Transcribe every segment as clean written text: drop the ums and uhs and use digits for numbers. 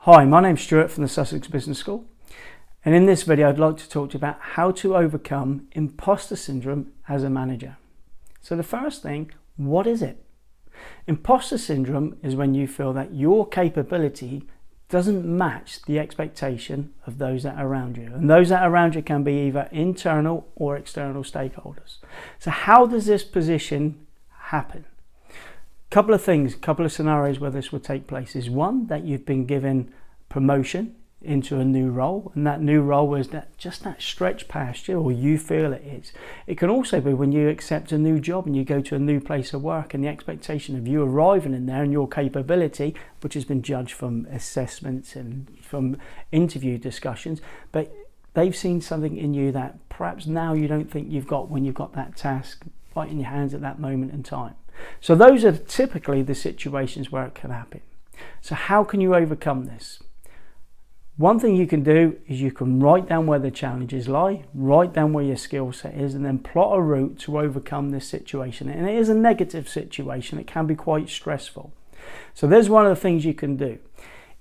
Hi, my name's Stuart from the Sussex Business School, and in this video I'd like to talk to you about how to overcome imposter syndrome as a manager. So the first thing, what is it? Imposter syndrome is when you feel that your capability doesn't match the expectation of those that are around you, and those that are around you can be either internal or external stakeholders. So how does this position happen? Couple of things, couple of scenarios where this would take place is one, that you've been given promotion into a new role, and that new role is that stretch past you, or you feel it is. It can also be when you accept a new job and you go to a new place of work, and the expectation of you arriving in there and your capability, which has been judged from assessments and from interview discussions, but they've seen something in you that perhaps now you don't think you've got when you've got that task right in your hands at that moment in time. So those are typically the situations where it can happen. So how can you overcome this? One thing you can do is you can write down where the challenges lie, write down where your skill set is, and then plot a route to overcome this situation. And it is a negative situation. It can be quite stressful. So there's one of the things you can do.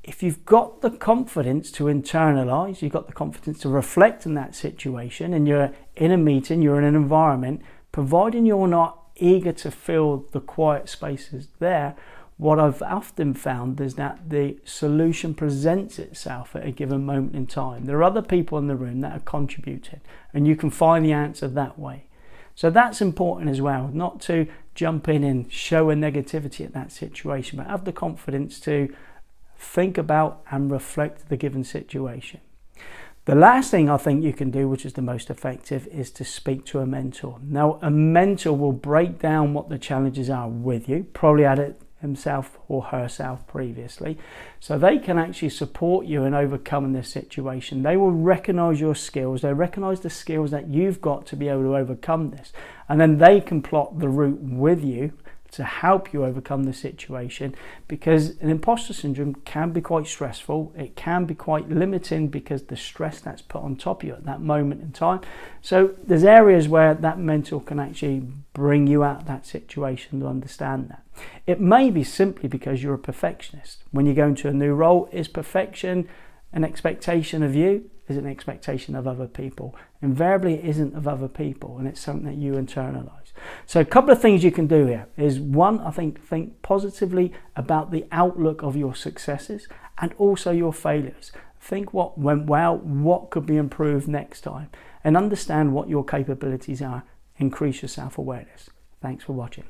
If you've got the confidence to internalize, you've got the confidence to reflect in that situation, and you're in a meeting, you're in an environment, providing you're not eager to fill the quiet spaces there, what I've often found is that the solution presents itself at a given moment in time. There are other people in the room that are contributing, and you can find the answer that way. So that's important as well, not to jump in and show a negativity at that situation, but have the confidence to think about and reflect the given situation. The last thing I think you can do, which is the most effective, is to speak to a mentor. Now, a mentor will break down what the challenges are with you, probably had it himself or herself previously, so they can actually support you in overcoming this situation. They will recognize your skills, they recognize the skills that you've got to be able to overcome this, and then they can plot the route with you to help you overcome the situation, because an imposter syndrome can be quite stressful. It can be quite limiting because the stress that's put on top of you at that moment in time. So there's areas where that mentor can actually bring you out of that situation to understand that. It may be simply because you're a perfectionist. When you go into a new role, is perfection an expectation of you? Is it an expectation of other people? Invariably it isn't of other people, and it's something that you internalize. So a couple of things you can do here is one, I think positively about the outlook of your successes and also your failures. Think what went well, what could be improved next time, and understand what your capabilities are. Increase your self-awareness. Thanks for watching.